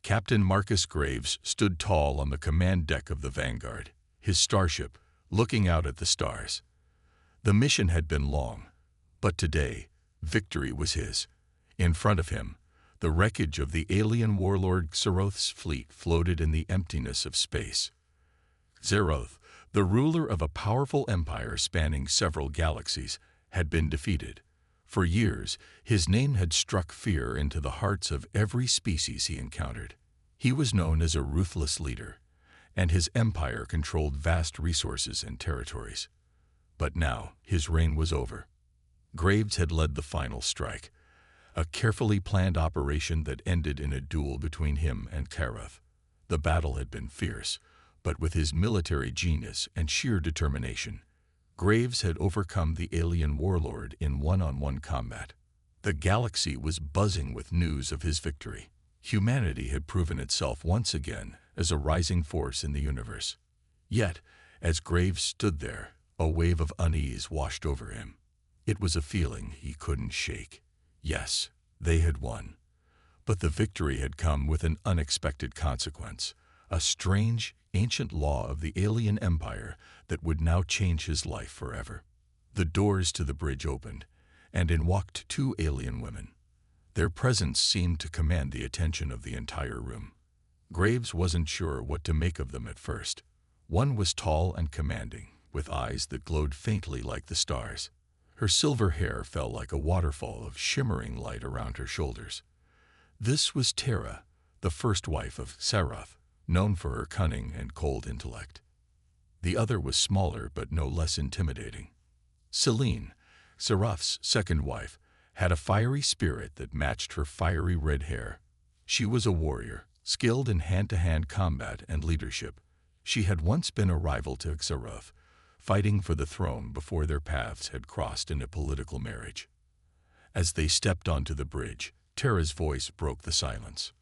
Captain Marcus Graves stood tall on the command deck of the Vanguard, his starship, looking out at the stars. The mission had been long, but today, victory was his. In front of him, the wreckage of the alien warlord Xeroth's fleet floated in the emptiness of space. Xeroth, the ruler of a powerful empire spanning several galaxies, had been defeated. For years, his name had struck fear into the hearts of every species he encountered. He was known as a ruthless leader, and his empire controlled vast resources and territories. But now, his reign was over. Graves had led the final strike, a carefully planned operation that ended in a duel between him and Xeroth. The battle had been fierce, but with his military genius and sheer determination, Graves had overcome the alien warlord in one-on-one combat. The galaxy was buzzing with news of his victory. Humanity had proven itself once again as a rising force in the universe. Yet, as Graves stood there, a wave of unease washed over him. It was a feeling he couldn't shake. Yes, they had won. But the victory had come with an unexpected consequence, a strange, ancient law of the alien empire that would now change his life forever. The doors to the bridge opened, and in walked two alien women. Their presence seemed to command the attention of the entire room. Graves wasn't sure what to make of them at first. One was tall and commanding, with eyes that glowed faintly like the stars. Her silver hair fell like a waterfall of shimmering light around her shoulders. This was Terra, the first wife of Xeroth, known for her cunning and cold intellect. The other was smaller but no less intimidating. Selene, Xeroth's second wife, had a fiery spirit that matched her fiery red hair. She was a warrior, skilled in hand-to-hand combat and leadership. She had once been a rival to Xeroth, fighting for the throne before their paths had crossed in a political marriage. As they stepped onto the bridge, Terra's voice broke the silence.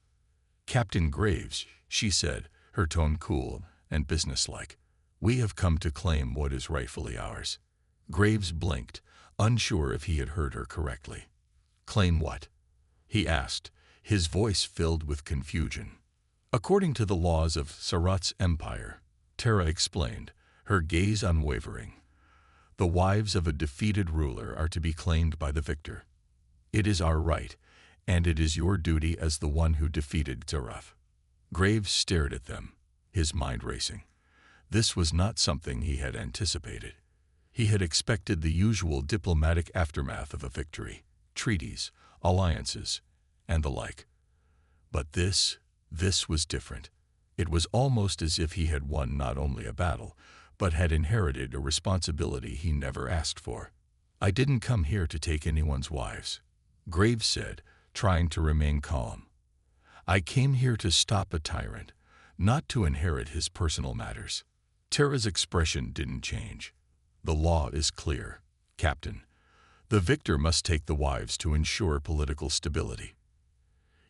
"Captain Graves," she said, her tone cool and businesslike, "we have come to claim what is rightfully ours." Graves blinked, unsure if he had heard her correctly. "Claim what?" he asked, his voice filled with confusion. "According to the laws of Xeroth's empire," Terra explained, her gaze unwavering, "the wives of a defeated ruler are to be claimed by the victor. It is our right, and it is your duty as the one who defeated Xeroth." Graves stared at them, his mind racing. This was not something he had anticipated. He had expected the usual diplomatic aftermath of a victory, treaties, alliances, and the like. But this was different. It was almost as if he had won not only a battle, but had inherited a responsibility he never asked for. "I didn't come here to take anyone's wives," Graves said, trying to remain calm. "I came here to stop a tyrant, not to inherit his personal matters." Terra's expression didn't change. "The law is clear, Captain. The victor must take the wives to ensure political stability.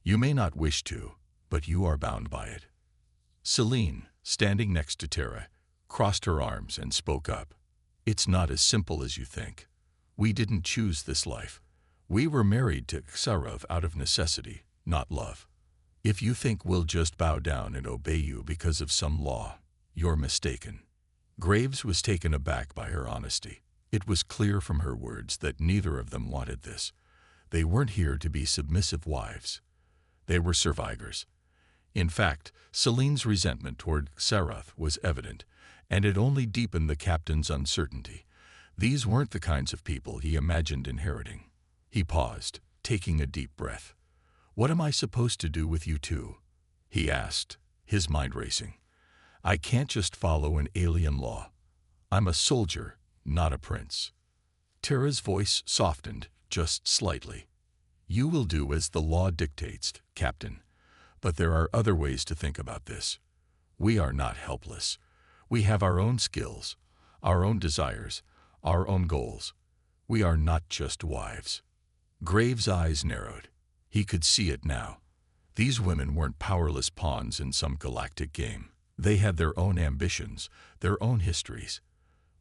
You may not wish to, but you are bound by it." Selene, standing next to Terra, crossed her arms and spoke up. "It's not as simple as you think. We didn't choose this life. We were married to Xeroth out of necessity, not love. If you think we'll just bow down and obey you because of some law, you're mistaken." Graves was taken aback by her honesty. It was clear from her words that neither of them wanted this. They weren't here to be submissive wives. They were survivors. In fact, Selene's resentment toward Xeroth was evident, and it only deepened the captain's uncertainty. These weren't the kinds of people he imagined inheriting. He paused, taking a deep breath. "What am I supposed to do with you two?" he asked, his mind racing. "I can't just follow an alien law. I'm a soldier, not a prince." Terra's voice softened just slightly. "You will do as the law dictates, Captain. But there are other ways to think about this. We are not helpless. We have our own skills, our own desires, our own goals. We are not just wives." Graves' eyes narrowed. He could see it now. These women weren't powerless pawns in some galactic game. They had their own ambitions, their own histories.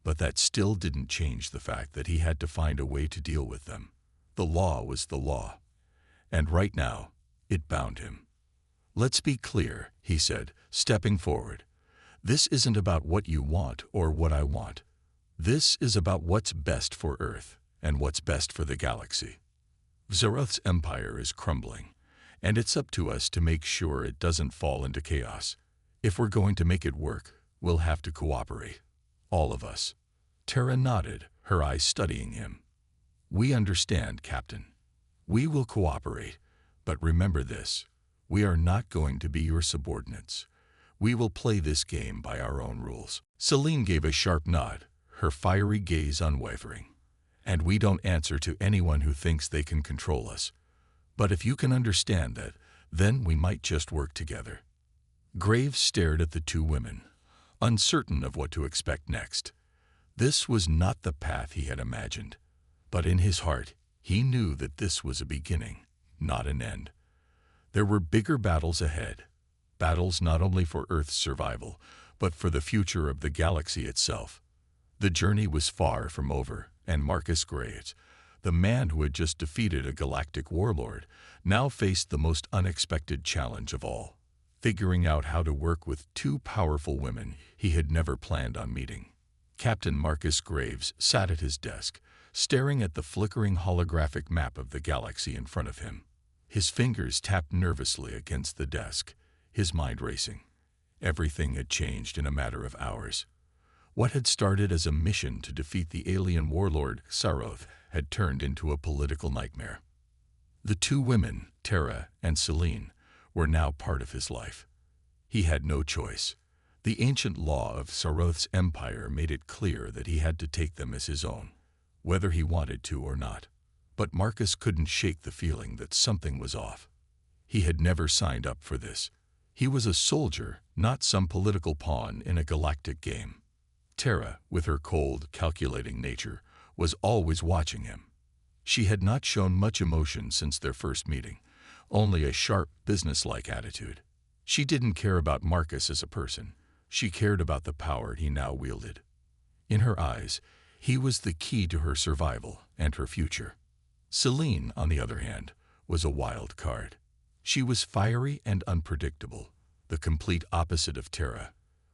But that still didn't change the fact that he had to find a way to deal with them. The law was the law. And right now, it bound him. "Let's be clear," he said, stepping forward. "This isn't about what you want or what I want. This is about what's best for Earth and what's best for the galaxy. Xaroth's empire is crumbling, and it's up to us to make sure it doesn't fall into chaos. If we're going to make it work, we'll have to cooperate. All of us." Tara nodded, her eyes studying him. "We understand, Captain. We will cooperate, but remember this. We are not going to be your subordinates. We will play this game by our own rules." Celine gave a sharp nod, her fiery gaze unwavering. "And we don't answer to anyone who thinks they can control us. But if you can understand that, then we might just work together." Graves stared at the two women, uncertain of what to expect next. This was not the path he had imagined, but in his heart, he knew that this was a beginning, not an end. There were bigger battles ahead, battles not only for Earth's survival, but for the future of the galaxy itself. The journey was far from over, and Marcus Graves, the man who had just defeated a galactic warlord, now faced the most unexpected challenge of all, figuring out how to work with two powerful women he had never planned on meeting. Captain Marcus Graves sat at his desk, staring at the flickering holographic map of the galaxy in front of him. His fingers tapped nervously against the desk, his mind racing. Everything had changed in a matter of hours. What had started as a mission to defeat the alien warlord Xaroth had turned into a political nightmare. The two women, Tara and Celine, were now part of his life. He had no choice. The ancient law of Xaroth's empire made it clear that he had to take them as his own, whether he wanted to or not. But Marcus couldn't shake the feeling that something was off. He had never signed up for this. He was a soldier, not some political pawn in a galactic game. Tara, with her cold, calculating nature, was always watching him. She had not shown much emotion since their first meeting, only a sharp, businesslike attitude. She didn't care about Marcus as a person. She cared about the power he now wielded. In her eyes, he was the key to her survival and her future. Celine, on the other hand, was a wild card. She was fiery and unpredictable, the complete opposite of Tara.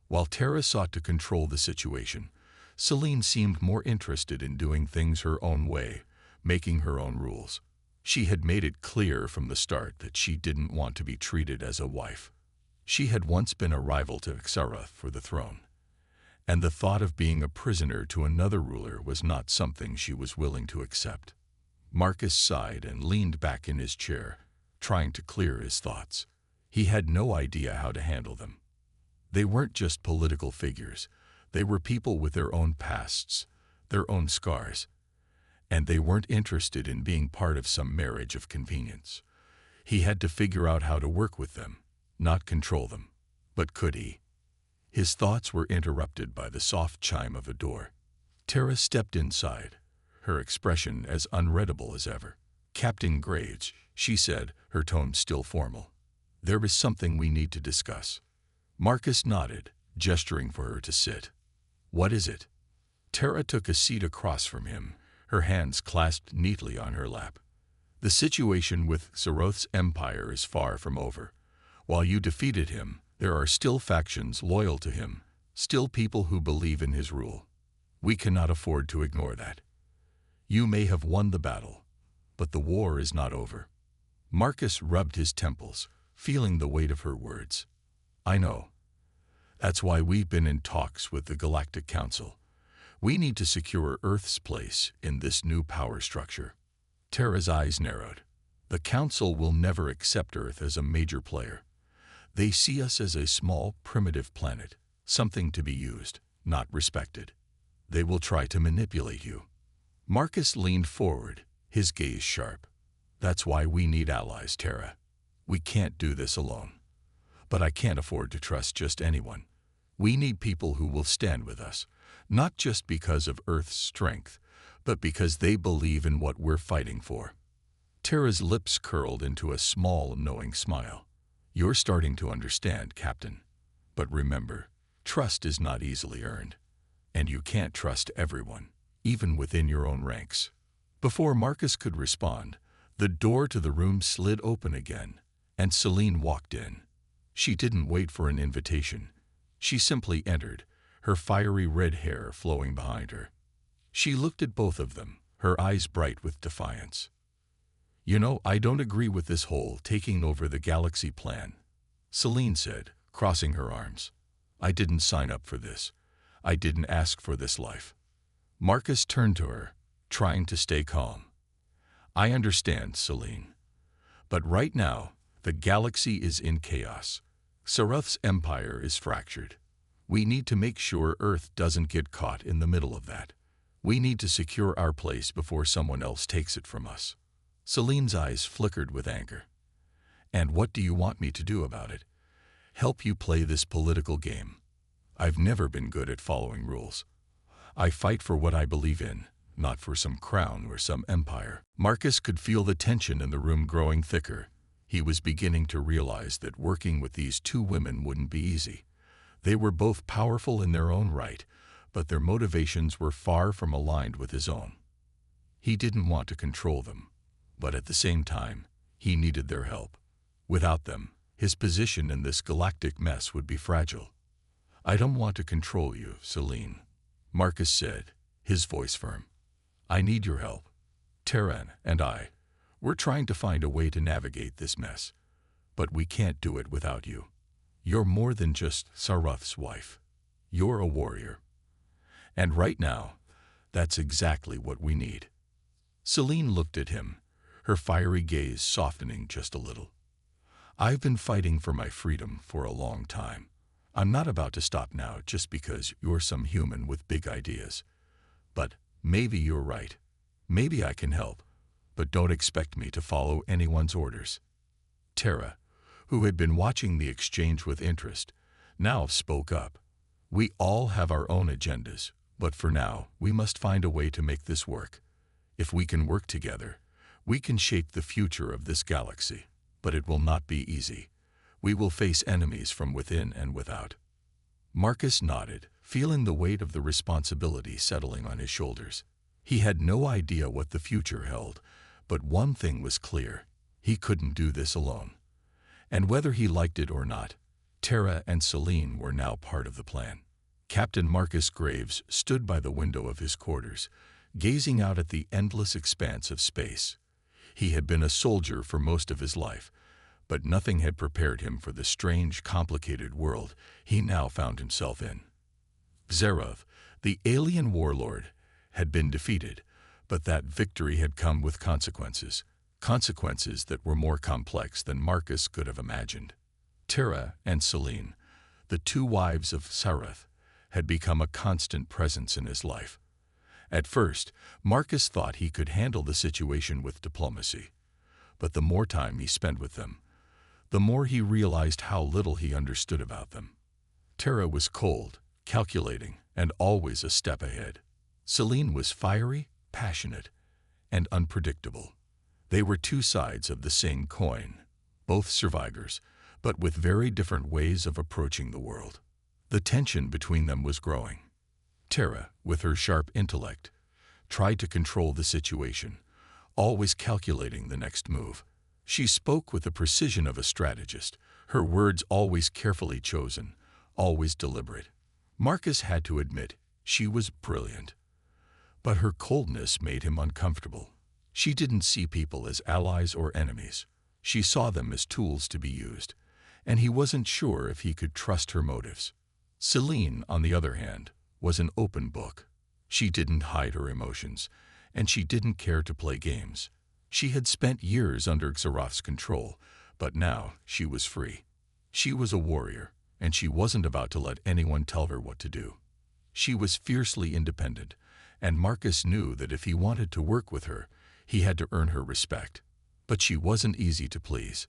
While Tara sought to control the situation, Celine seemed more interested in doing things her own way, making her own rules. She had made it clear from the start that she didn't want to be treated as a wife. She had once been a rival to Xaroth for the throne, and the thought of being a prisoner to another ruler was not something she was willing to accept. Marcus sighed and leaned back in his chair, trying to clear his thoughts. He had no idea how to handle them. They weren't just political figures. They were people with their own pasts, their own scars. And they weren't interested in being part of some marriage of convenience. He had to figure out how to work with them, not control them. But could he? His thoughts were interrupted by the soft chime of a door. Tara stepped inside, her expression as unreadable as ever. "Captain Graves," she said, her tone still formal. "There is something we need to discuss." Marcus nodded, gesturing for her to sit. "What is it?" Tara took a seat across from him, her hands clasped neatly on her lap. "The situation with Xaroth's empire is far from over. While you defeated him, there are still factions loyal to him, still people who believe in his rule. We cannot afford to ignore that. You may have won the battle, but the war is not over." Marcus rubbed his temples, feeling the weight of her words. "I know. That's why we've been in talks with the Galactic Council. We need to secure Earth's place in this new power structure." Tara's eyes narrowed. "The Council will never accept Earth as a major player. They see us as a small, primitive planet, something to be used, not respected. They will try to manipulate you." Marcus leaned forward, his gaze sharp. "That's why we need allies, Tara. We can't do this alone. But I can't afford to trust just anyone. We need people who will stand with us, not just because of Earth's strength, but because they believe in what we're fighting for." Tara's lips curled into a small, knowing smile. "You're starting to understand, Captain. But remember, trust is not easily earned. And you can't trust everyone, even within your own ranks." Before Marcus could respond, the door to the room slid open again, and Celine walked in, She didn't wait for an invitation. She simply entered, her fiery red hair flowing behind her. She looked at both of them, her eyes bright with defiance. "You know, I don't agree with this whole taking over the galaxy plan," Celine said, crossing her arms. "I didn't sign up for this. I didn't ask for this life." Marcus turned to her, trying to stay calm. "I understand, Celine. But right now, the galaxy is in chaos. Sarath's empire is fractured. We need to make sure Earth doesn't get caught in the middle of that. We need to secure our place before someone else takes it from us." Celine's eyes flickered with anger. "And what do you want me to do about it? Help you play this political game? I've never been good at following rules. I fight for what I believe in, not for some crown or some empire." Marcus could feel the tension in the room growing thicker. He was beginning to realize that working with these two women wouldn't be easy. They were both powerful in their own right, but their motivations were far from aligned with his own. He didn't want to control them, but at the same time, he needed their help. Without them, his position in this galactic mess would be fragile. "I don't want to control you, Celine," Marcus said, his voice firm. "I need your help. Terran and we're trying to find a way to navigate this mess, but we can't do it without you. You're more than just Sarath's wife. You're a warrior. And right now, that's exactly what we need." Celine looked at him, her fiery gaze softening just a little. "I've been fighting for my freedom for a long time. I'm not about to stop now just because you're some human with big ideas. But maybe you're right. Maybe I can help, but don't expect me to follow anyone's orders." Terra, who had been watching the exchange with interest, now spoke up. "We all have our own agendas, but for now, we must find a way to make this work. If we can work together, we can shape the future of this galaxy, but it will not be easy. We will face enemies from within and without." Marcus nodded, feeling the weight of the responsibility settling on his shoulders. He had no idea what the future held, but one thing was clear: he couldn't do this alone. And whether he liked it or not, Terra and Celine were now part of the plan. Captain Marcus Graves stood by the window of his quarters, gazing out at the endless expanse of space. He had been a soldier for most of his life, but nothing had prepared him for the strange, complicated world he now found himself in. Zerath, the alien warlord, had been defeated, but that victory had come with consequences that were more complex than Marcus could have imagined. Terra and Celine, the two wives of Sarath, had become a constant presence in his life. At first, Marcus thought he could handle the situation with diplomacy, but the more time he spent with them, the more he realized how little he understood about them. Terra was cold, calculating, and always a step ahead. Celine was fiery, passionate, and unpredictable. They were two sides of the same coin, both survivors, but with very different ways of approaching the world. The tension between them was growing. Terra, with her sharp intellect, tried to control the situation, always calculating the next move. She spoke with the precision of a strategist, her words always carefully chosen, always deliberate. Marcus had to admit she was brilliant, but her coldness made him uncomfortable. She didn't see people as allies or enemies. She saw them as tools to be used, and he wasn't sure if he could trust her motives. Celine, on the other hand, was an open book. She didn't hide her emotions, and she didn't care to play games. She had spent years under Xerath's control, but now she was free. She was a warrior, and she wasn't about to let anyone tell her what to do. She was fiercely independent, and Marcus knew that if he wanted to work with her, he had to earn her respect. But she wasn't easy to please.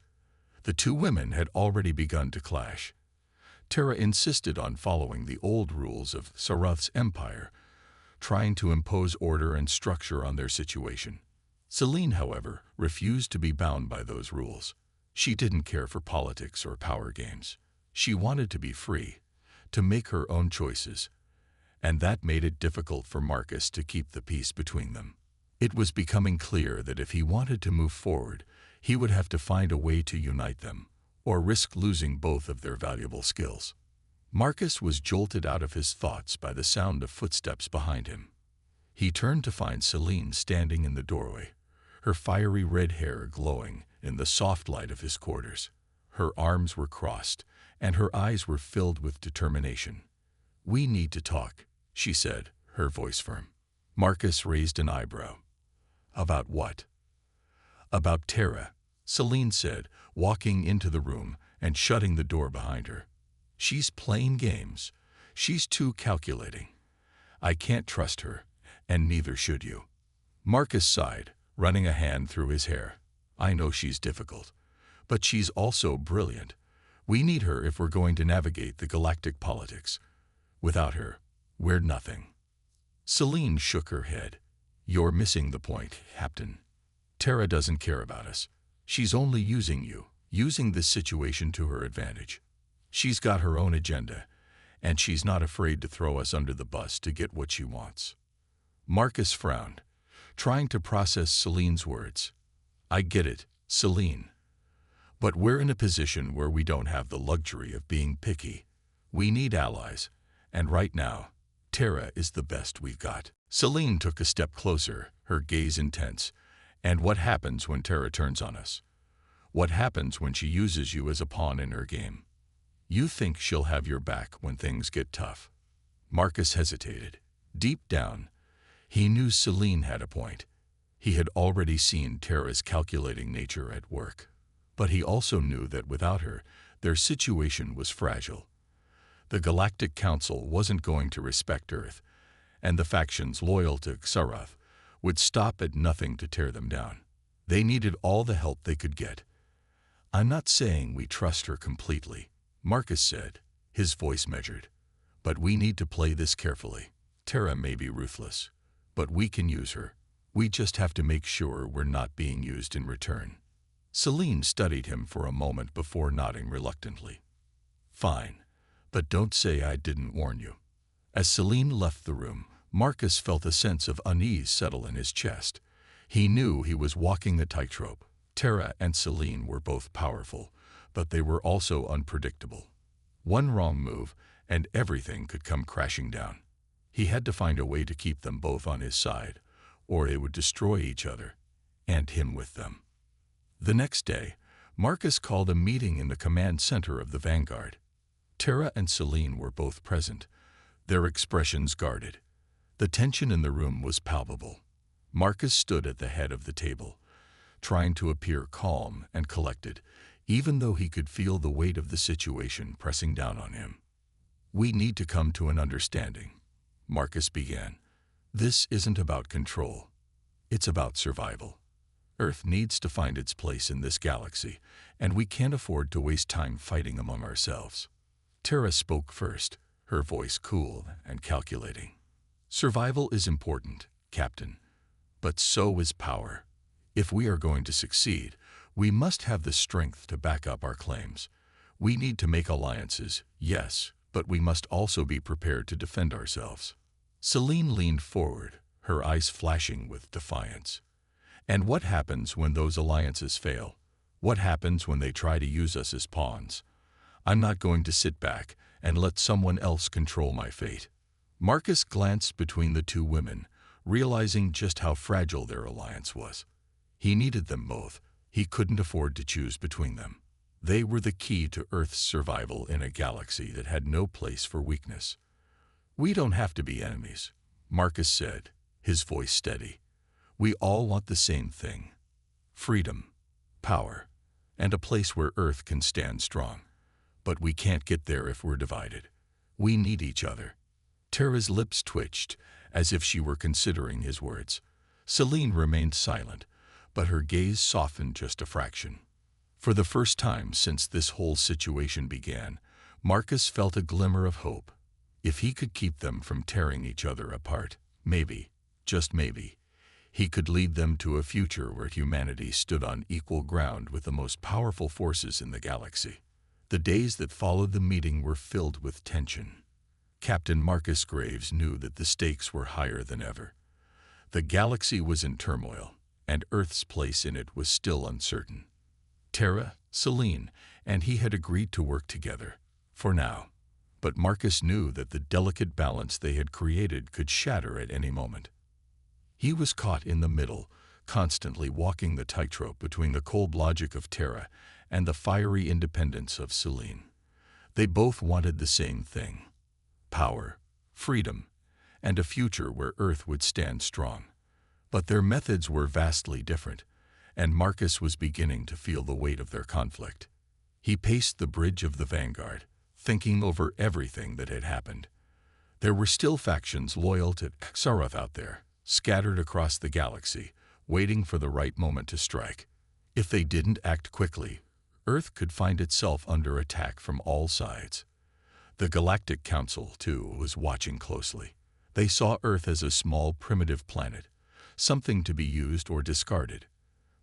The two women had already begun to clash. Terra insisted on following the old rules of Sarath's empire, trying to impose order and structure on their situation. Celine, however, refused to be bound by those rules. She didn't care for politics or power games. She wanted to be free, to make her own choices, and that made it difficult for Marcus to keep the peace between them. It was becoming clear that if he wanted to move forward, he would have to find a way to unite them, or risk losing both of their valuable skills. Marcus was jolted out of his thoughts by the sound of footsteps behind him. He turned to find Celine standing in the doorway, her fiery red hair glowing in the soft light of his quarters. Her arms were crossed, and her eyes were filled with determination. "We need to talk," she said, her voice firm. Marcus raised an eyebrow. "About what?" "About Tara," Celine said, walking into the room and shutting the door behind her. "She's playing games. She's too calculating. I can't trust her, and neither should you." Marcus sighed, running a hand through his hair. "I know she's difficult, but she's also brilliant. We need her if we're going to navigate the galactic politics. Without her, we're nothing." Celine shook her head. "You're missing the point, Captain. Tara doesn't care about us. She's only using you, using this situation to her advantage. She's got her own agenda, and she's not afraid to throw us under the bus to get what she wants." Marcus frowned, trying to process Celine's words. "I get it, Celine. But we're in a position where we don't have the luxury of being picky. We need allies, and right now, Tara is the best we've got." Celine took a step closer, her gaze intense. "And what happens when Tara turns on us? What happens when she uses you as a pawn in her game? You think she'll have your back when things get tough?" Marcus hesitated. Deep down, he knew Celine had a point. He had already seen Tara's calculating nature at work. But he also knew that without her, their situation was fragile. The Galactic Council wasn't going to respect Earth, and the factions loyal to Xarath would stop at nothing to tear them down. They needed all the help they could get. "I'm not saying we trust her completely," Marcus said, his voice measured. "But we need to play this carefully. Tara may be ruthless, but we can use her. We just have to make sure we're not being used in return." Celine studied him for a moment before nodding reluctantly. "Fine, but don't say I didn't warn you." As Celine left the room, Marcus felt a sense of unease settle in his chest. He knew he was walking a tightrope. Tara and Celine were both powerful, but they were also unpredictable. One wrong move, and everything could come crashing down. He had to find a way to keep them both on his side, or they would destroy each other, and him with them. The next day, Marcus called a meeting in the command center of the Vanguard. Tara and Celine were both present, their expressions guarded. The tension in the room was palpable. Marcus stood at the head of the table, trying to appear calm and collected, even though he could feel the weight of the situation pressing down on him. "We need to come to an understanding," Marcus began. "This isn't about control. It's about survival. Earth needs to find its place in this galaxy, and we can't afford to waste time fighting among ourselves." Tara spoke first, her voice cool and calculating. "Survival is important, Captain, but so is power. If we are going to succeed, we must have the strength to back up our claims. We need to make alliances, yes, but we must also be prepared to defend ourselves." Celine leaned forward, her eyes flashing with defiance. "And what happens when those alliances fail? What happens when they try to use us as pawns? I'm not going to sit back and let someone else control my fate." Marcus glanced between the two women, realizing just how fragile their alliance was. He needed them both. He couldn't afford to choose between them. They were the key to Earth's survival in a galaxy that had no place for weakness. "We don't have to be enemies," Marcus said, his voice steady. "We all want the same thing: freedom, power, and a place where Earth can stand strong. But we can't get there if we're divided. We need each other." Tara's lips twitched, as if she were considering his words. Celine remained silent, but her gaze softened just a fraction. For the first time since this whole situation began, Marcus felt a glimmer of hope. If he could keep them from tearing each other apart, maybe, just maybe, he could lead them to a future where humanity stood on equal ground with the most powerful forces in the galaxy. The days that followed the meeting were filled with tension. Captain Marcus Graves knew that the stakes were higher than ever. The galaxy was in turmoil, and Earth's place in it was still uncertain. Tara, Celine and he had agreed to work together, for now. But Marcus knew that the delicate balance they had created could shatter at any moment. He was caught in the middle, constantly walking the tightrope between the cold logic of Terra and the fiery independence of Celine. They both wanted the same thing: power, freedom, and a future where Earth would stand strong. But their methods were vastly different, and Marcus was beginning to feel the weight of their conflict. He paced the bridge of the Vanguard, thinking over everything that had happened. There were still factions loyal to Xarath out there, scattered across the galaxy, waiting for the right moment to strike. If they didn't act quickly, Earth could find itself under attack from all sides. The Galactic Council, too, was watching closely. They saw Earth as a small, primitive planet, something to be used or discarded.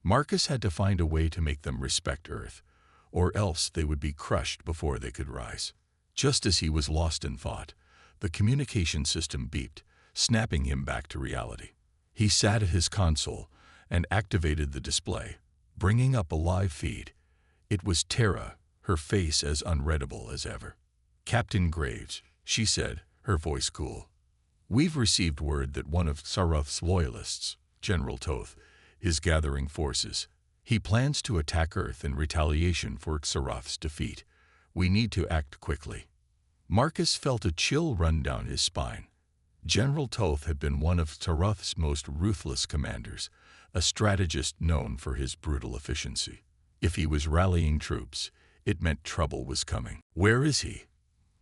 Marcus had to find a way to make them respect Earth, or else they would be crushed before they could rise. Just as he was lost in thought, the communication system beeped, snapping him back to reality. He sat at his console and activated the display, bringing up a live feed. It was Terra, her face as unreadable as ever. "Captain Graves," she said, her voice cool. "We've received word that one of Xarath's loyalists, General Toth, is gathering forces. He plans to attack Earth in retaliation for Xarath's defeat. We need to act quickly." Marcus felt a chill run down his spine. General Toth had been one of Xarath's most ruthless commanders, a strategist known for his brutal efficiency. If he was rallying troops, it meant trouble was coming. "Where is he?"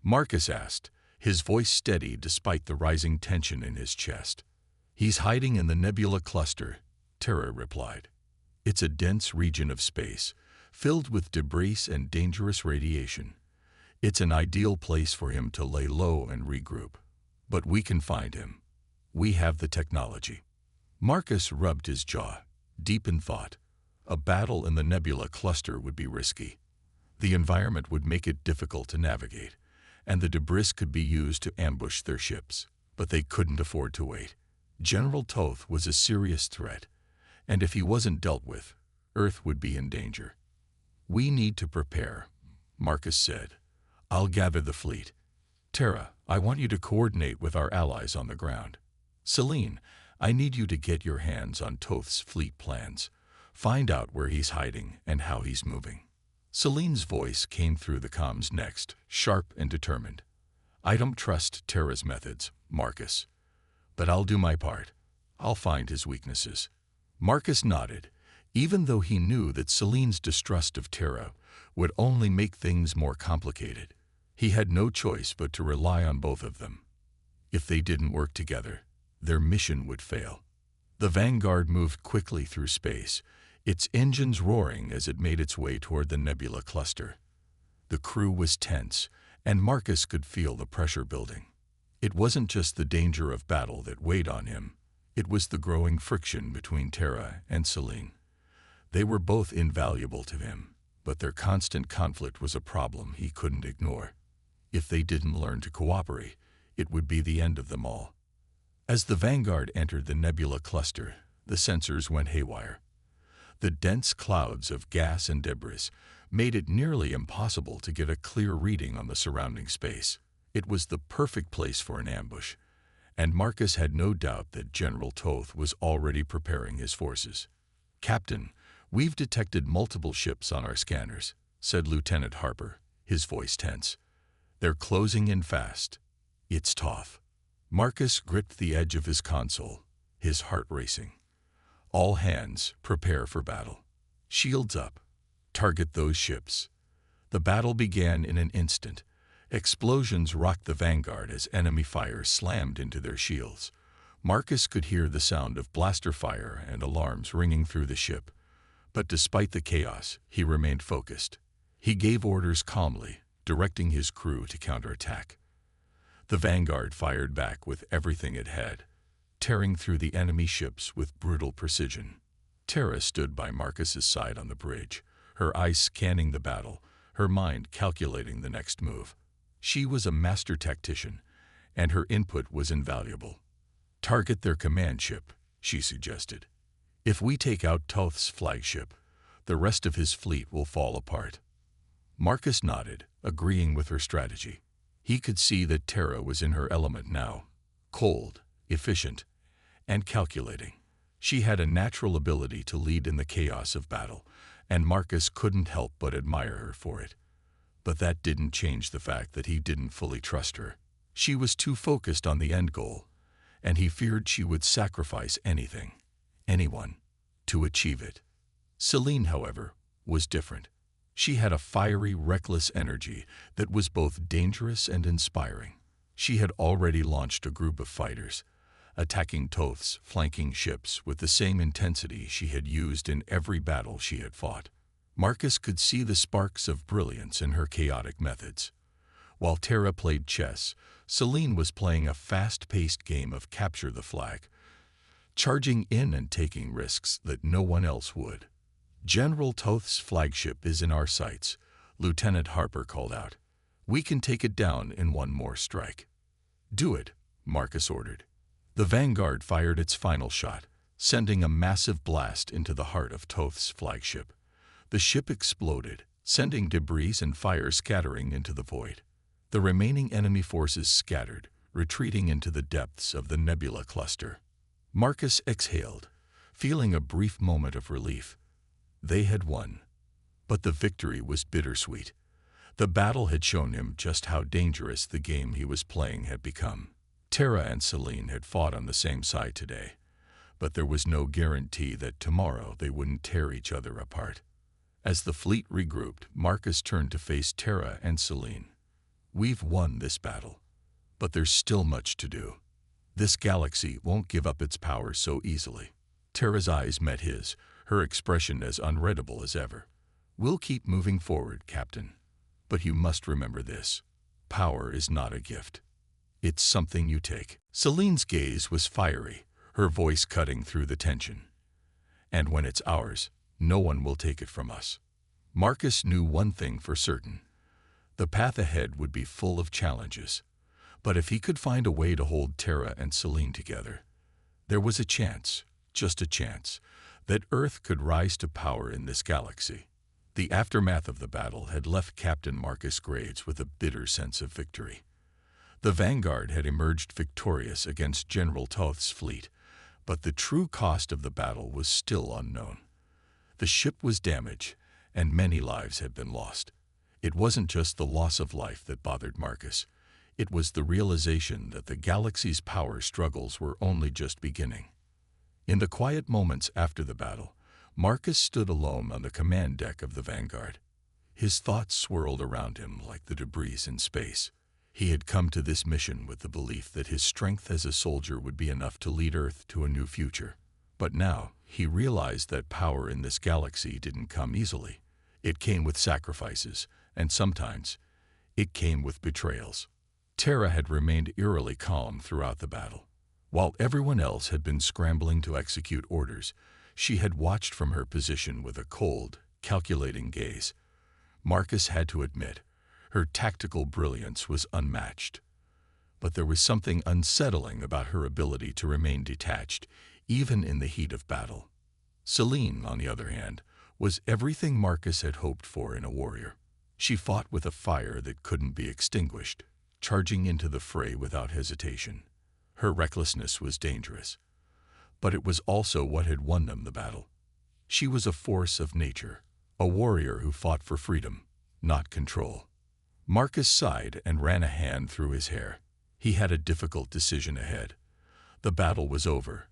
Marcus asked, his voice steady despite the rising tension in his chest. "He's hiding in the nebula cluster," Terra replied. "It's a dense region of space, filled with debris and dangerous radiation. It's an ideal place for him to lay low and regroup. But we can find him. We have the technology." Marcus rubbed his jaw, deep in thought. A battle in the nebula cluster would be risky. The environment would make it difficult to navigate, and the debris could be used to ambush their ships. But they couldn't afford to wait. General Toth was a serious threat, and if he wasn't dealt with, Earth would be in danger. "We need to prepare," Marcus said. "I'll gather the fleet. Terra, I want you to coordinate with our allies on the ground. Celine, I need you to get your hands on Toth's fleet plans. Find out where he's hiding and how he's moving." Celine's voice came through the comms next, sharp and determined. "I don't trust Terra's methods, Marcus. But I'll do my part. I'll find his weaknesses." Marcus nodded, even though he knew that Celine's distrust of Terra would only make things more complicated. He had no choice but to rely on both of them. If they didn't work together, their mission would fail. The Vanguard moved quickly through space, its engines roaring as it made its way toward the nebula cluster. The crew was tense, and Marcus could feel the pressure building. It wasn't just the danger of battle that weighed on him. It was the growing friction between Terra and Celine. They were both invaluable to him, but their constant conflict was a problem he couldn't ignore. If they didn't learn to cooperate, it would be the end of them all. As the Vanguard entered the nebula cluster, the sensors went haywire. The dense clouds of gas and debris made it nearly impossible to get a clear reading on the surrounding space. It was the perfect place for an ambush, and Marcus had no doubt that General Toth was already preparing his forces. "Captain, we've detected multiple ships on our scanners," said Lieutenant Harper, his voice tense. "They're closing in fast. It's Toth." Marcus gripped the edge of his console, his heart racing. "All hands, prepare for battle. Shields up. Target those ships." The battle began in an instant. Explosions rocked the Vanguard as enemy fire slammed into their shields. Marcus could hear the sound of blaster fire and alarms ringing through the ship. But despite the chaos, he remained focused. He gave orders calmly, directing his crew to counterattack. The Vanguard fired back with everything it had, tearing through the enemy ships with brutal precision. Terra stood by Marcus's side on the bridge, her eyes scanning the battle, her mind calculating the next move. She was a master tactician, and her input was invaluable. "Target their command ship," she suggested. "If we take out Toth's flagship, the rest of his fleet will fall apart. Marcus nodded, agreeing with her strategy. He could see that Terra was in her element now, cold, efficient, and calculating. She had a natural ability to lead in the chaos of battle, and Marcus couldn't help but admire her for it. But that didn't change the fact that he didn't fully trust her. She was too focused on the end goal, and he feared she would sacrifice anything, anyone, to achieve it. Celine, however, was different. She had a fiery, reckless energy that was both dangerous and inspiring. She had already launched a group of fighters, attacking Thoth's flanking ships with the same intensity she had used in every battle she had fought. Marcus could see the sparks of brilliance in her chaotic methods. While Terra played chess, Celine was playing a fast-paced game of capture the flag, charging in and taking risks that no one else would. "General Thoth's flagship is in our sights," Lieutenant Harper called out. "We can take it down in one more strike." "Do it," Marcus ordered. The Vanguard fired its final shot, sending a massive blast into the heart of Thoth's flagship. The ship exploded, sending debris and fire scattering into the void. The remaining enemy forces scattered, retreating into the depths of the nebula cluster. Marcus exhaled, feeling a brief moment of relief. They had won. But the victory was bittersweet. The battle had shown him just how dangerous the game he was playing had become. Terra and Celine had fought on the same side today, but there was no guarantee that tomorrow they wouldn't tear each other apart. As the fleet regrouped, Marcus turned to face Terra and Celine. "We've won this battle, but there's still much to do. This galaxy won't give up its power so easily." Terra's eyes met his, her expression as unreadable as ever. "We'll keep moving forward, Captain. But you must remember this. Power is not a gift. It's something you take." Celine's gaze was fiery, her voice cutting through the tension. "And when it's ours, no one will take it from us." Marcus knew one thing for certain. The path ahead would be full of challenges. But if he could find a way to hold Terra and Celine together, there was a chance, just a chance, that Earth could rise to power in this galaxy. The aftermath of the battle had left Captain Marcus Graves with a bitter sense of victory. The Vanguard had emerged victorious against General Thoth's fleet, but the true cost of the battle was still unknown. The ship was damaged, and many lives had been lost. It wasn't just the loss of life that bothered Marcus. It was the realization that the galaxy's power struggles were only just beginning. In the quiet moments after the battle, Marcus stood alone on the command deck of the Vanguard. His thoughts swirled around him like the debris in space. He had come to this mission with the belief that his strength as a soldier would be enough to lead Earth to a new future. But now, he realized that power in this galaxy didn't come easily. It came with sacrifices, and sometimes, it came with betrayals. Terra had remained eerily calm throughout the battle. While everyone else had been scrambling to execute orders, she had watched from her position with a cold, calculating gaze. Marcus had to admit, her tactical brilliance was unmatched. But there was something unsettling about her ability to remain detached, even in the heat of battle. Celine, on the other hand, was everything Marcus had hoped for in a warrior. She fought with a fire that couldn't be extinguished, charging into the fray without hesitation. Her recklessness was dangerous, but it was also what had won them the battle. She was a force of nature, a warrior who fought for freedom, not control. Marcus sighed and ran a hand through his hair. He had a difficult decision ahead. The battle was over,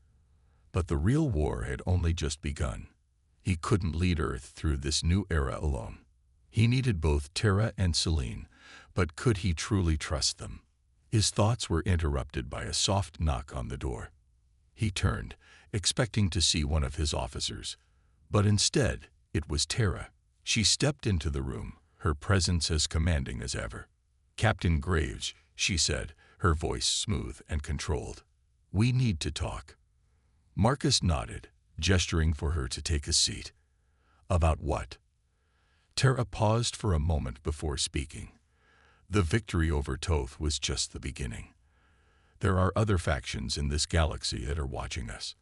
but the real war had only just begun. He couldn't lead Earth through this new era alone. He needed both Terra and Celine, but could he truly trust them? His thoughts were interrupted by a soft knock on the door. He turned, expecting to see one of his officers, but instead it was Terra. She stepped into the room, her presence as commanding as ever. "Captain Graves," she said, her voice smooth and controlled. "We need to talk." Marcus nodded, gesturing for her to take a seat. "About what?" Terra paused for a moment before speaking. The victory over Thoth was just the beginning. There are other factions in this galaxy that are watching us.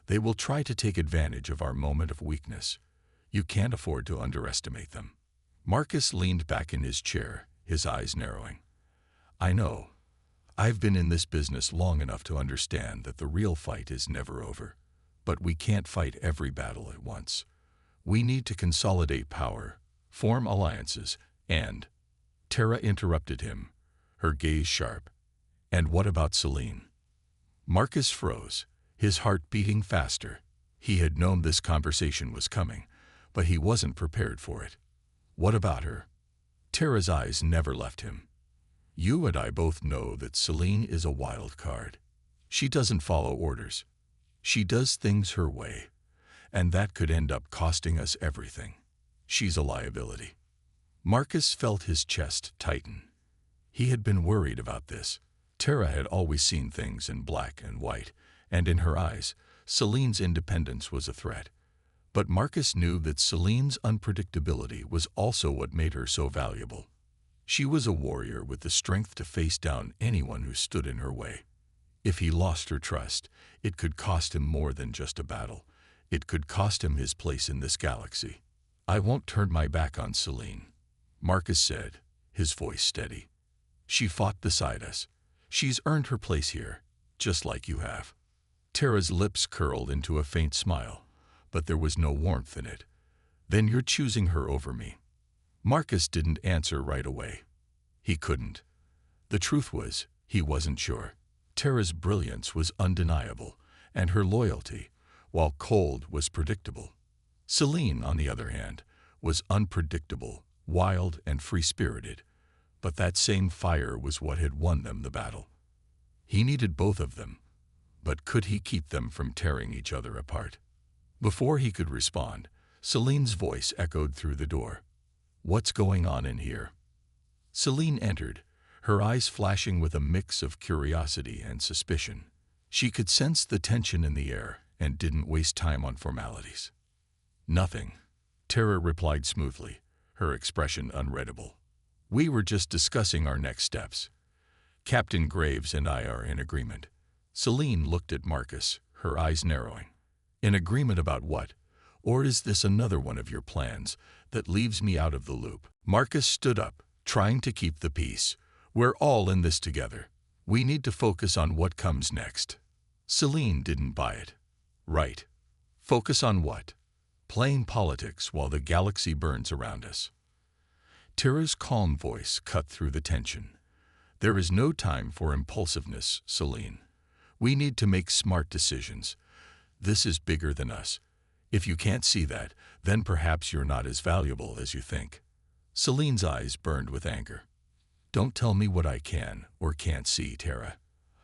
They will try to take advantage of our moment of weakness. You can't afford to underestimate them. Marcus leaned back in his chair, his eyes narrowing. I know. I've been in this business long enough to understand that the real fight is never over. But we can't fight every battle at once. We need to consolidate power, form alliances, and... Tara interrupted him, her gaze sharp. And what about Celine? Marcus froze, his heart beating faster. He had known this conversation was coming, but he wasn't prepared for it. What about her? Tara's eyes never left him. You and I both know that Celine is a wild card. She doesn't follow orders. She does things her way, and that could end up costing us everything. She's a liability. Marcus felt his chest tighten. He had been worried about this. Tara had always seen things in black and white, and in her eyes, Celine's independence was a threat. But Marcus knew that Celine's unpredictability was also what made her so valuable. She was a warrior with the strength to face down anyone who stood in her way. If he lost her trust, it could cost him more than just a battle. It could cost him his place in this galaxy. I won't turn my back on Celine, Marcus said, his voice steady. She fought beside us. She's earned her place here, just like you have. Tara's lips curled into a faint smile, but there was no warmth in it. Then you're choosing her over me. Marcus didn't answer right away. He couldn't. The truth was, he wasn't sure. Tara's brilliance was undeniable, and her loyalty, while cold, was predictable. Celine, on the other hand, was unpredictable, wild, and free-spirited. But that same fire was what had won them the battle. He needed both of them, but could he keep them from tearing each other apart? Before he could respond, Celine's voice echoed through the door. What's going on in here? Celine entered, her eyes flashing with a mix of curiosity and suspicion. She could sense the tension in the air and didn't waste time on formalities. Nothing, Tara replied smoothly, her expression unreadable. We were just discussing our next steps. Captain Graves and I are in agreement. Celine looked at Marcus, her eyes narrowing. In agreement about what? Or is this another one of your plans that leaves me out of the loop? Marcus stood up, trying to keep the peace. We're all in this together. We need to focus on what comes next. Celine didn't buy it. Right. Focus on what? Playing politics while the galaxy burns around us. Tara's calm voice cut through the tension. There is no time for impulsiveness, Celine. We need to make smart decisions. This is bigger than us. If you can't see that, then perhaps you're not as valuable as you think. Celine's eyes burned with anger. Don't tell me what I can or can't see, Tara.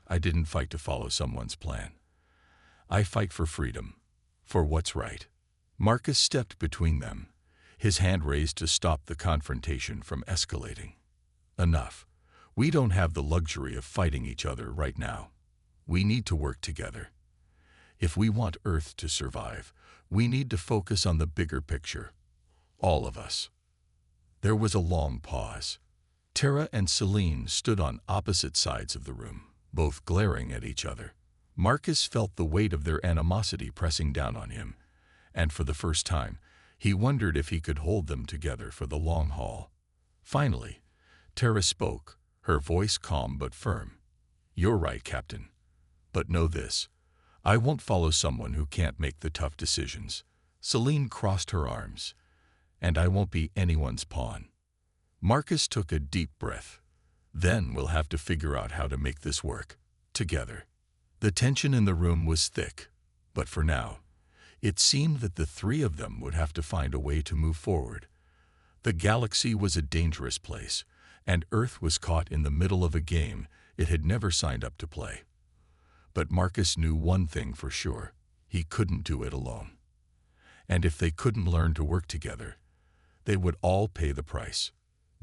I didn't fight to follow someone's plan. I fight for freedom, for what's right. Marcus stepped between them, his hand raised to stop the confrontation from escalating. Enough. We don't have the luxury of fighting each other right now. We need to work together. If we want Earth to survive, we need to focus on the bigger picture. All of us. There was a long pause. Tara and Celine stood on opposite sides of the room, both glaring at each other. Marcus felt the weight of their animosity pressing down on him, and for the first time, he wondered if he could hold them together for the long haul. Finally, Tara spoke, her voice calm but firm. You're right, Captain. But know this. I won't follow someone who can't make the tough decisions. Celine crossed her arms. And I won't be anyone's pawn. Marcus took a deep breath. Then we'll have to figure out how to make this work. Together. The tension in the room was thick. But for now, it seemed that the three of them would have to find a way to move forward. The galaxy was a dangerous place, and Earth was caught in the middle of a game it had never signed up to play. But Marcus knew one thing for sure. He couldn't do it alone. And if they couldn't learn to work together, they would all pay the price.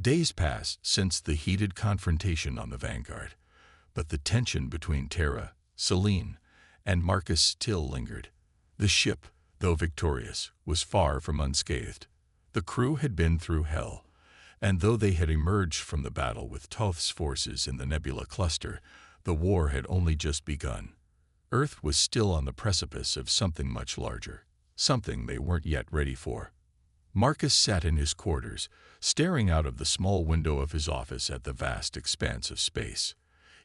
Days passed since the heated confrontation on the Vanguard, but the tension between Tara, Celine, and Marcus still lingered. The ship, though victorious, was far from unscathed. The crew had been through hell, and though they had emerged from the battle with Toth's forces in the Nebula cluster, the war had only just begun. Earth was still on the precipice of something much larger, something they weren't yet ready for. Marcus sat in his quarters, staring out of the small window of his office at the vast expanse of space.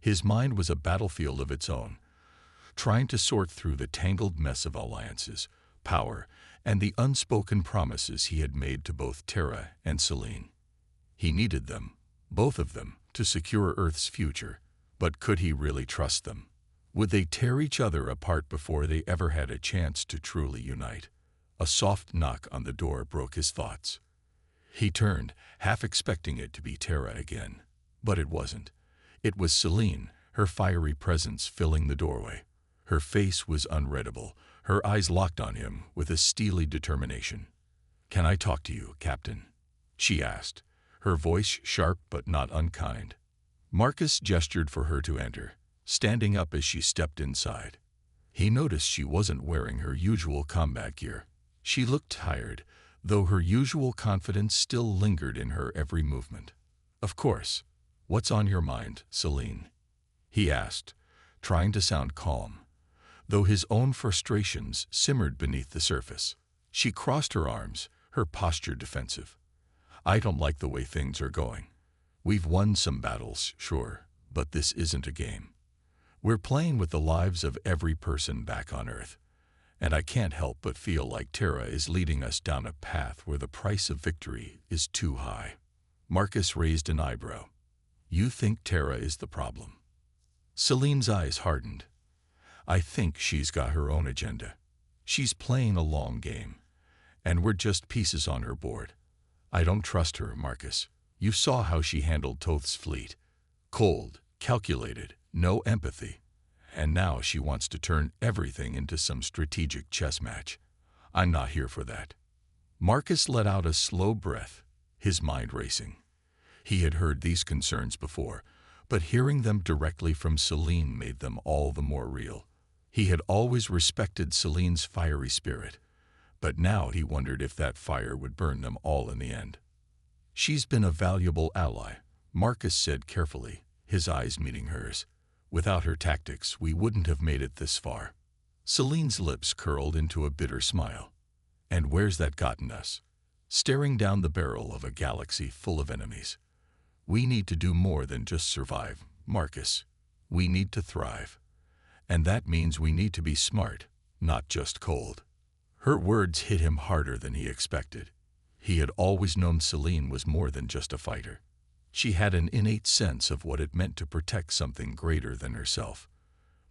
His mind was a battlefield of its own, trying to sort through the tangled mess of alliances, power, and the unspoken promises he had made to both Terra and Selene. He needed them, both of them, to secure Earth's future, but could he really trust them? Would they tear each other apart before they ever had a chance to truly unite? A soft knock on the door broke his thoughts. He turned, half expecting it to be Terra again. But it wasn't. It was Selene, her fiery presence filling the doorway. Her face was unreadable, her eyes locked on him with a steely determination. "Can I talk to you, Captain?" she asked, her voice sharp but not unkind. Marcus gestured for her to enter, standing up as she stepped inside. He noticed she wasn't wearing her usual combat gear. She looked tired, though her usual confidence still lingered in her every movement. "Of course. What's on your mind, Selene?" he asked, trying to sound calm, though his own frustrations simmered beneath the surface. She crossed her arms, her posture defensive. "I don't like the way things are going. We've won some battles, sure, but this isn't a game. We're playing with the lives of every person back on Earth, and I can't help but feel like Terra is leading us down a path where the price of victory is too high." Marcus raised an eyebrow. "You think Terra is the problem?" Selene's eyes hardened. "I think she's got her own agenda. She's playing a long game, and we're just pieces on her board. I don't trust her, Marcus. You saw how she handled Toth's fleet. Cold, calculated, no empathy. And now she wants to turn everything into some strategic chess match. I'm not here for that." Marcus let out a slow breath, his mind racing. He had heard these concerns before, but hearing them directly from Selene made them all the more real. He had always respected Selene's fiery spirit, but now he wondered if that fire would burn them all in the end. "She's been a valuable ally," Marcus said carefully, his eyes meeting hers. "Without her tactics, we wouldn't have made it this far." Selene's lips curled into a bitter smile. "And where's that gotten us? Staring down the barrel of a galaxy full of enemies. We need to do more than just survive, Marcus. We need to thrive. And that means we need to be smart, not just cold." Her words hit him harder than he expected. He had always known Selene was more than just a fighter. She had an innate sense of what it meant to protect something greater than herself.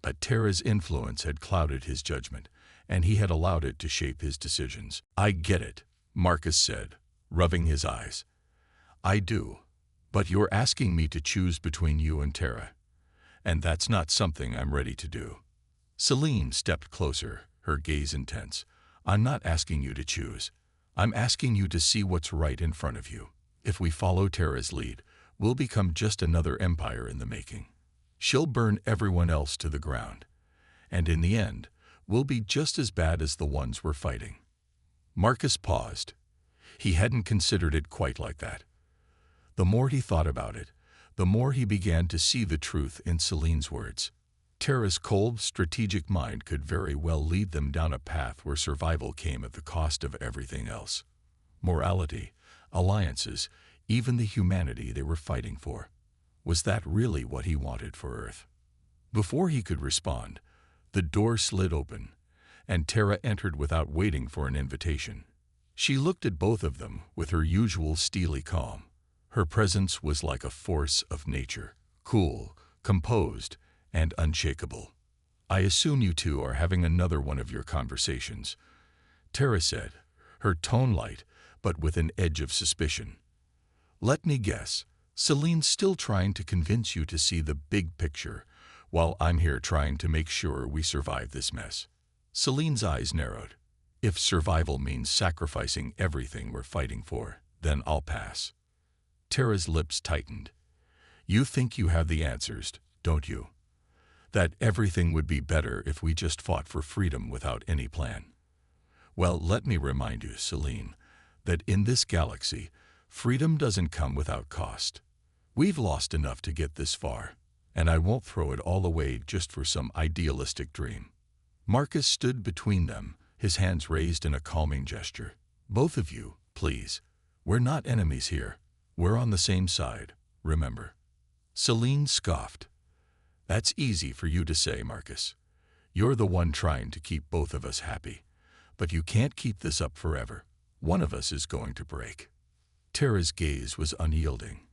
But Terra's influence had clouded his judgment, and he had allowed it to shape his decisions. "I get it," Marcus said, rubbing his eyes. "I do. But you're asking me to choose between you and Terra, and that's not something I'm ready to do." Selene stepped closer, her gaze intense. "I'm not asking you to choose. I'm asking you to see what's right in front of you. If we follow Terra's lead, we'll become just another empire in the making. She'll burn everyone else to the ground, and in the end, we'll be just as bad as the ones we're fighting." Marcus paused. He hadn't considered it quite like that. The more he thought about it, the more he began to see the truth in Selene's words. Terra's cold, strategic mind could very well lead them down a path where survival came at the cost of everything else. Morality, alliances, even the humanity they were fighting for. Was that really what he wanted for Earth? Before he could respond, the door slid open, and Terra entered without waiting for an invitation. She looked at both of them with her usual steely calm. Her presence was like a force of nature, cool, composed, and unshakable. "I assume you two are having another one of your conversations," Terra said, her tone light, but with an edge of suspicion. "Let me guess, Selene's still trying to convince you to see the big picture, while I'm here trying to make sure we survive this mess." Selene's eyes narrowed. "If survival means sacrificing everything we're fighting for, then I'll pass." Terra's lips tightened. "You think you have the answers, don't you? That everything would be better if we just fought for freedom without any plan. Well, let me remind you, Selene, that in this galaxy, freedom doesn't come without cost. We've lost enough to get this far, and I won't throw it all away just for some idealistic dream." Marcus stood between them, his hands raised in a calming gesture. "Both of you, Please, we're not enemies here. We're on the same side, remember." Celine scoffed. "That's easy for you to say, Marcus. You're the one trying to keep both of us happy. But you can't keep this up forever. One of us is going to break." Tara's gaze was unyielding.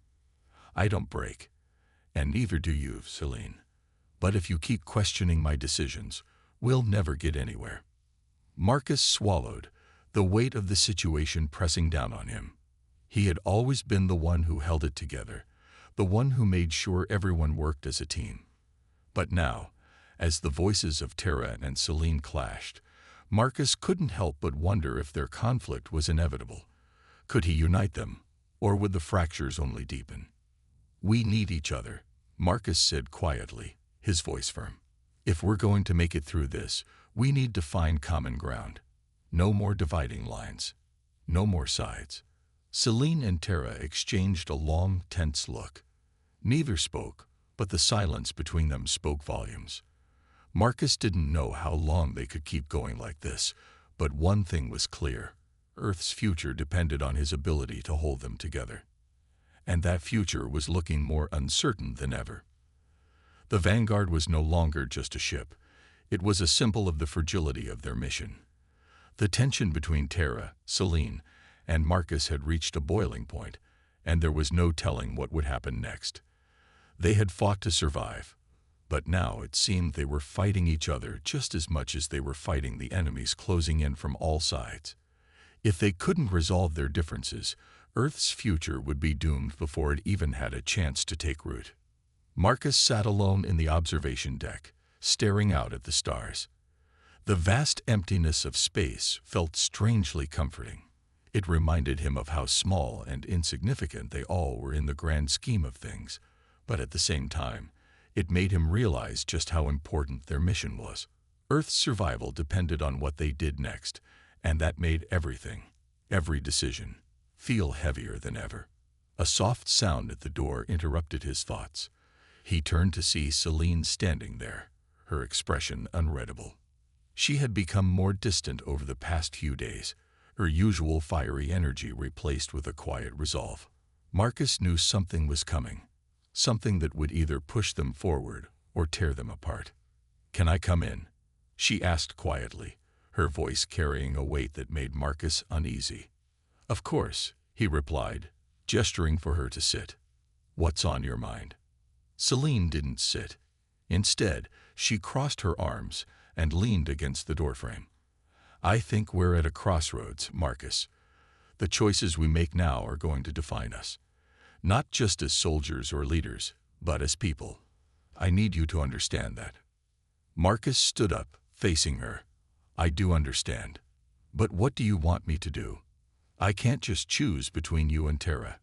"I don't break, and neither do you, Celine. But if you keep questioning my decisions, we'll never get anywhere." Marcus swallowed, the weight of the situation pressing down on him. He had always been the one who held it together, the one who made sure everyone worked as a team. But now, as the voices of Tara and Celine clashed, Marcus couldn't help but wonder if their conflict was inevitable. Could he unite them, or would the fractures only deepen? "We need each other," Marcus said quietly, his voice firm. "If we're going to make it through this, we need to find common ground. No more dividing lines. No more sides." Celine and Tara exchanged a long, tense look. Neither spoke, but the silence between them spoke volumes. Marcus didn't know how long they could keep going like this, but one thing was clear. Earth's future depended on his ability to hold them together. And that future was looking more uncertain than ever. The Vanguard was no longer just a ship. It was a symbol of the fragility of their mission. The tension between Tara, Celine, and Marcus had reached a boiling point, and there was no telling what would happen next. They had fought to survive, but now it seemed they were fighting each other just as much as they were fighting the enemies closing in from all sides. If they couldn't resolve their differences, Earth's future would be doomed before it even had a chance to take root. Marcus sat alone in the observation deck, staring out at the stars. The vast emptiness of space felt strangely comforting. It reminded him of how small and insignificant they all were in the grand scheme of things, but at the same time, it made him realize just how important their mission was. Earth's survival depended on what they did next, and that made everything, every decision, feel heavier than ever. A soft sound at the door interrupted his thoughts. He turned to see Celine standing there, her expression unreadable. She had become more distant over the past few days, her usual fiery energy replaced with a quiet resolve. Marcus knew something was coming, something that would either push them forward or tear them apart. "Can I come in?" she asked quietly, her voice carrying a weight that made Marcus uneasy. "Of course," he replied, gesturing for her to sit. "What's on your mind?" Celine didn't sit. Instead, she crossed her arms and leaned against the doorframe. "I think we're at a crossroads, Marcus. The choices we make now are going to define us. Not just as soldiers or leaders, but as people. I need you to understand that." Marcus stood up, facing her. "I do understand. But what do you want me to do? I can't just choose between you and Tara.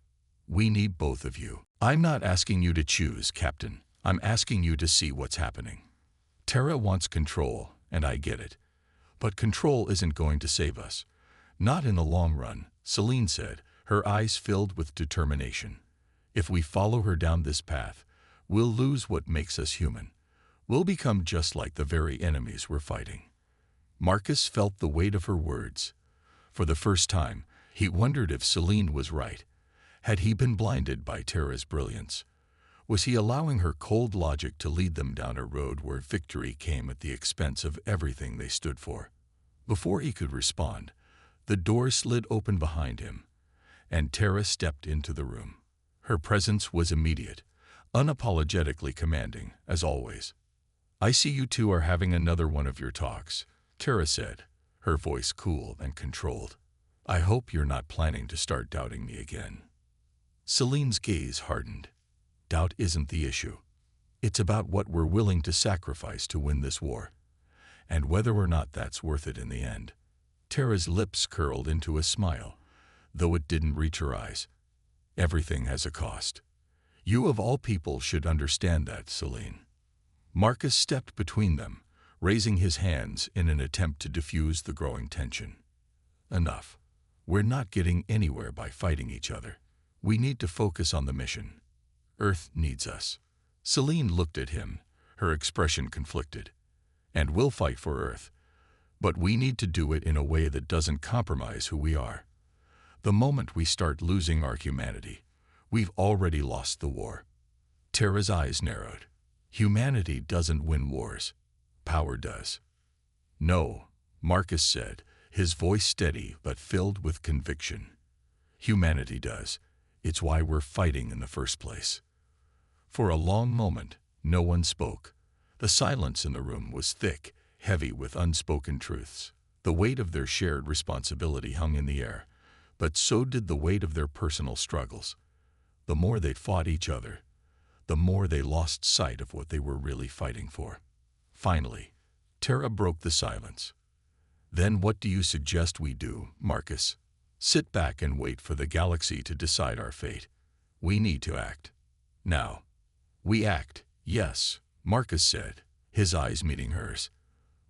We need both of you." "I'm not asking you to choose, Captain. I'm asking you to see what's happening. Tara wants control, and I get it. But control isn't going to save us. Not in the long run," Celine said, her eyes filled with determination. "If we follow her down this path, we'll lose what makes us human. We'll become just like the very enemies we're fighting." Marcus felt the weight of her words. For the first time, he wondered if Celine was right. Had he been blinded by Tara's brilliance? Was he allowing her cold logic to lead them down a road where victory came at the expense of everything they stood for? Before he could respond, the door slid open behind him, and Tara stepped into the room. Her presence was immediate, unapologetically commanding, as always. "I see you two are having another one of your talks," Tara said, her voice cool and controlled. "I hope you're not planning to start doubting me again." Celine's gaze hardened. "Doubt isn't the issue. It's about what we're willing to sacrifice to win this war, and whether or not that's worth it in the end." Tara's lips curled into a smile, though it didn't reach her eyes. "Everything has a cost. You of all people should understand that, Celine." Marcus stepped between them, raising his hands in an attempt to diffuse the growing tension. "Enough. We're not getting anywhere by fighting each other. We need to focus on the mission. Earth needs us." Celine looked at him, her expression conflicted. "And we'll fight for Earth. But we need to do it in a way that doesn't compromise who we are." The moment we start losing our humanity, we've already lost the war. Tara's eyes narrowed. Humanity doesn't win wars. Power does. No, Marcus said, his voice steady but filled with conviction. Humanity does. It's why we're fighting in the first place. For a long moment, no one spoke. The silence in the room was thick, heavy with unspoken truths. The weight of their shared responsibility hung in the air, but so did the weight of their personal struggles. The more they fought each other, the more they lost sight of what they were really fighting for. Finally, Tara broke the silence. Then what do you suggest we do, Marcus? Sit back and wait for the galaxy to decide our fate. We need to act. Now. We act, yes, Marcus said, his eyes meeting hers.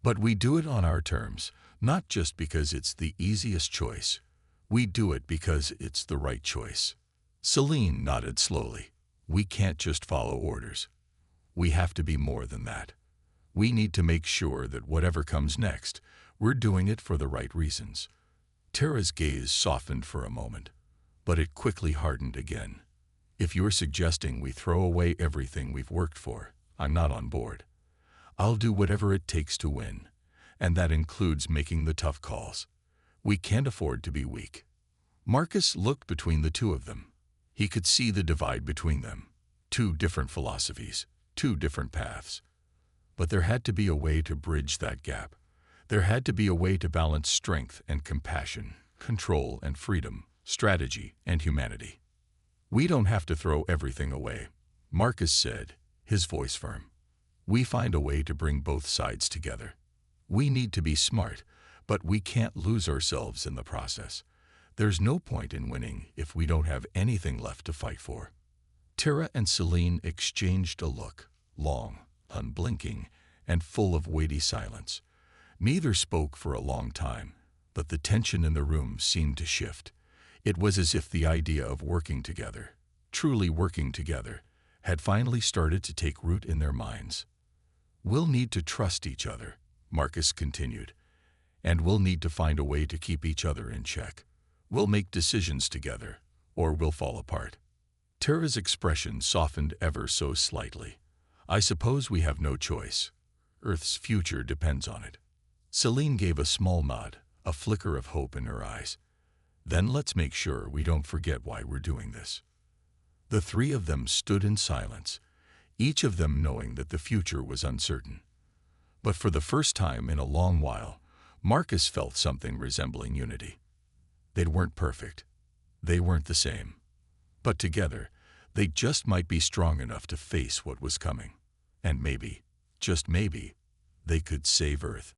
But we do it on our terms, not just because it's the easiest choice. We do it because it's the right choice. Celine nodded slowly. We can't just follow orders. We have to be more than that. We need to make sure that whatever comes next, we're doing it for the right reasons. Tara's gaze softened for a moment, but it quickly hardened again. If you're suggesting we throw away everything we've worked for, I'm not on board. I'll do whatever it takes to win, and that includes making the tough calls. We can't afford to be weak. Marcus looked between the two of them. He could see the divide between them. Two different philosophies, two different paths. But there had to be a way to bridge that gap. There had to be a way to balance strength and compassion, control and freedom, strategy and humanity. We don't have to throw everything away, Marcus said, his voice firm. We find a way to bring both sides together. We need to be smart, but we can't lose ourselves in the process. There's no point in winning if we don't have anything left to fight for. Tara and Celine exchanged a look, long, unblinking, and full of weighty silence. Neither spoke for a long time, but the tension in the room seemed to shift. It was as if the idea of working together, truly working together, had finally started to take root in their minds. We'll need to trust each other, Marcus continued, and we'll need to find a way to keep each other in check. We'll make decisions together, or we'll fall apart. Tara's expression softened ever so slightly. I suppose we have no choice. Earth's future depends on it. Celine gave a small nod, a flicker of hope in her eyes. Then let's make sure we don't forget why we're doing this. The three of them stood in silence, each of them knowing that the future was uncertain. But for the first time in a long while, Marcus felt something resembling unity. They weren't perfect. They weren't the same. But together, they just might be strong enough to face what was coming. And maybe, just maybe, they could save Earth.